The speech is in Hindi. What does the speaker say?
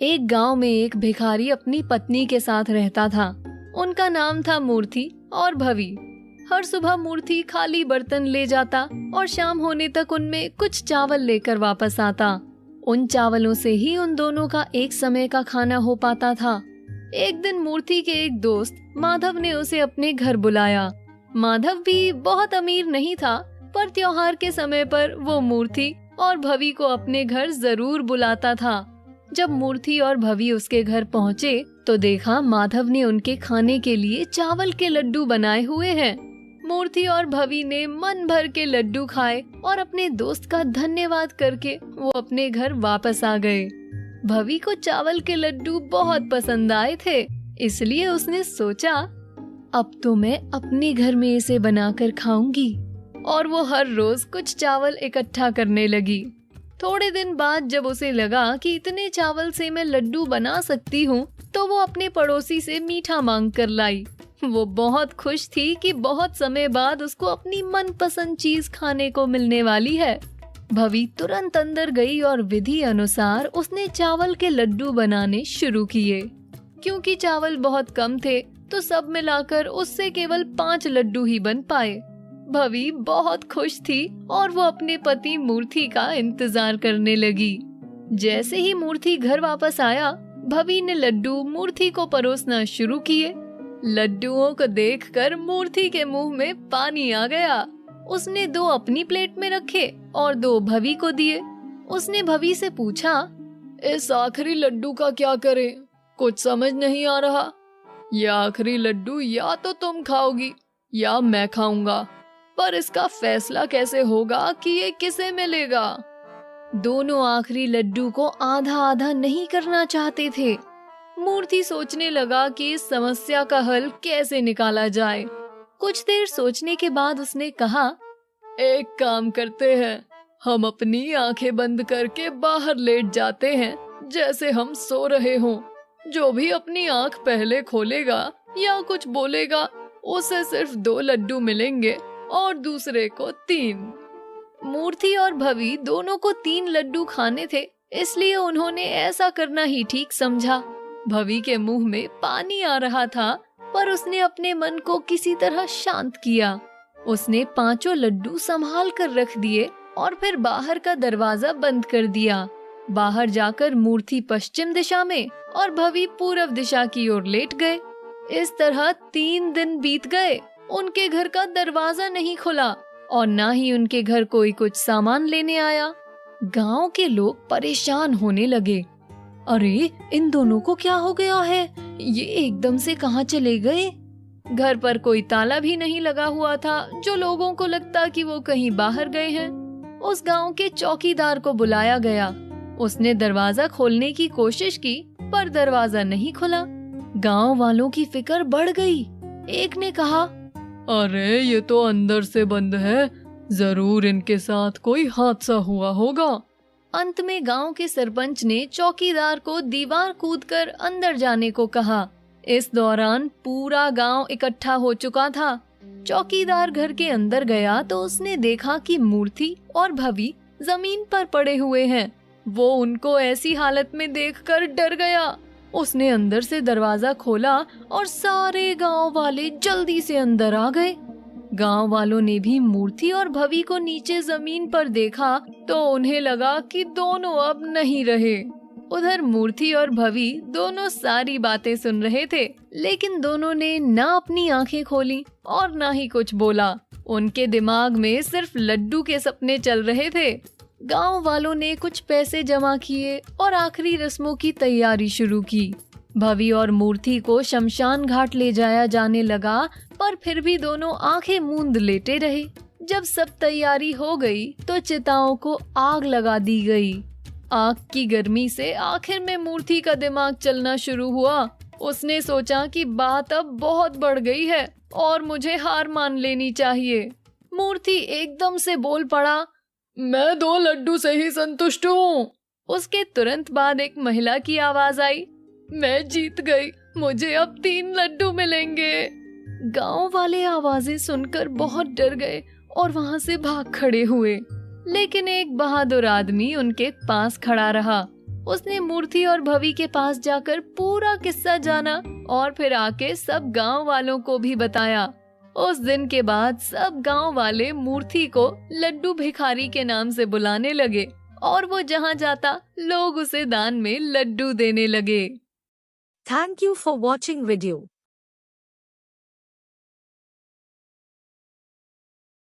एक गांव में एक भिखारी अपनी पत्नी के साथ रहता था। उनका नाम था मूर्ति और भवी। हर सुबह मूर्ति खाली बर्तन ले जाता और शाम होने तक उनमें कुछ चावल लेकर वापस आता। उन चावलों से ही उन दोनों का एक समय का खाना हो पाता था। एक दिन मूर्ति के एक दोस्त माधव ने उसे अपने घर बुलाया। माधव भी बहुत अमीर नहीं था, पर त्योहार के समय पर वो मूर्ति और भवी को अपने घर जरूर बुलाता था। जब मूर्ति और भवी उसके घर पहुँचे तो देखा माधव ने उनके खाने के लिए चावल के लड्डू बनाए हुए हैं। मूर्ति और भवी ने मन भर के लड्डू खाए और अपने दोस्त का धन्यवाद करके वो अपने घर वापस आ गए। भवी को चावल के लड्डू बहुत पसंद आए थे, इसलिए उसने सोचा अब तो मैं अपने घर में इसे बनाकर खाऊंगी, और वो हर रोज कुछ चावल इकट्ठा करने लगी। थोड़े दिन बाद जब उसे लगा कि इतने चावल से मैं लड्डू बना सकती हूँ, तो वो अपने पड़ोसी से मीठा मांग कर लाई। वो बहुत खुश थी कि बहुत समय बाद उसको अपनी मनपसंद चीज खाने को मिलने वाली है। भवी तुरंत अंदर गई और विधि अनुसार उसने चावल के लड्डू बनाने शुरू किए। क्योंकि चावल बहुत कम थे तो सब मिलाकर उससे केवल 5 लड्डू ही बन पाए। भवी बहुत खुश थी और वो अपने पति मूर्ति का इंतजार करने लगी। जैसे ही मूर्ति घर वापस आया, भवी ने लड्डू मूर्ति को परोसना शुरू किए। लड्डुओं को देखकर मूर्ति के मुंह में पानी आ गया। उसने 2 अपनी प्लेट में रखे और 2 भवी को दिए। उसने भवी से पूछा, इस आखिरी लड्डू का क्या करें? कुछ समझ नहीं आ रहा। यह आखिरी लड्डू या तो तुम खाओगी या मैं खाऊंगा, पर इसका फैसला कैसे होगा कि ये किसे मिलेगा? दोनों आखिरी लड्डू को आधा आधा नहीं करना चाहते थे। मूर्ति सोचने लगा कि इस समस्या का हल कैसे निकाला जाए। कुछ देर सोचने के बाद उसने कहा, एक काम करते हैं, हम अपनी आंखें बंद करके बाहर लेट जाते हैं जैसे हम सो रहे हों। जो भी अपनी आंख पहले खोलेगा या कुछ बोलेगा उसे सिर्फ 2 लड्डू मिलेंगे और दूसरे को 3। मूर्ति और भवी दोनों को 3 लड्डू खाने थे, इसलिए उन्होंने ऐसा करना ही ठीक समझा। भवी के मुंह में पानी आ रहा था, पर उसने अपने मन को किसी तरह शांत किया। उसने 5 लड्डू संभाल कर रख दिए और फिर बाहर का दरवाजा बंद कर दिया। बाहर जाकर मूर्ति पश्चिम दिशा में और भवी पूर्व दिशा की ओर लेट गए। इस तरह 3 दिन बीत गए। उनके घर का दरवाजा नहीं खुला और ना ही उनके घर कोई कुछ सामान लेने आया। गांव के लोग परेशान होने लगे। अरे, इन दोनों को क्या हो गया है? ये एकदम से कहाँ चले गए? घर पर कोई ताला भी नहीं लगा हुआ था, जो लोगों को लगता कि वो कहीं बाहर गए हैं। उस गांव के चौकीदार को बुलाया गया। उसने दरवाजा खोलने की कोशिश की, पर दरवाजा नहीं खुला। गांव वालों की फिक्र बढ़ गई। एक ने कहा, अरे ये तो अंदर से बंद है, जरूर इनके साथ कोई हादसा हुआ होगा। अंत में गांव के सरपंच ने चौकीदार को दीवार कूदकर अंदर जाने को कहा। इस दौरान पूरा गांव इकट्ठा हो चुका था। चौकीदार घर के अंदर गया तो उसने देखा कि मूर्ति और भवी जमीन पर पड़े हुए हैं। वो उनको ऐसी हालत में देखकर डर गया। उसने अंदर से दरवाजा खोला और सारे गांव वाले जल्दी से अंदर आ गए। गांव वालों ने भी मूर्ति और भवी को नीचे जमीन पर देखा तो उन्हें लगा कि दोनों अब नहीं रहे। उधर मूर्ति और भवी दोनों सारी बातें सुन रहे थे, लेकिन दोनों ने ना अपनी आंखें खोली और ना ही कुछ बोला। उनके दिमाग में सिर्फ लड्डू के सपने चल रहे थे। गांव वालों ने कुछ पैसे जमा किए और आखिरी रस्मों की तैयारी शुरू की। भवी और मूर्ति को शमशान घाट ले जाया जाने लगा, पर फिर भी दोनों आंखें मूंद लेटे रहे। जब सब तैयारी हो गई तो चिताओं को आग लगा दी गई। आग की गर्मी से आखिर में मूर्ति का दिमाग चलना शुरू हुआ। उसने सोचा कि बात अब बहुत बढ़ गई है और मुझे हार मान लेनी चाहिए। मूर्ति एकदम से बोल पड़ा, मैं 2 लड्डू से ही संतुष्ट हूँ। उसके तुरंत बाद एक महिला की आवाज आई, मैं जीत गई, मुझे अब 3 लड्डू मिलेंगे। गांव वाले आवाजें सुनकर बहुत डर गए और वहां से भाग खड़े हुए, लेकिन एक बहादुर आदमी उनके पास खड़ा रहा। उसने मूर्ति और भवी के पास जाकर पूरा किस्सा जाना और फिर आके सब गांव वालों को भी बताया। उस दिन के बाद सब गांव वाले मूर्ति को लड्डू भिखारी के नाम से बुलाने लगे और वो जहाँ जाता लोग उसे दान में लड्डू देने लगे। Thank you for watching video.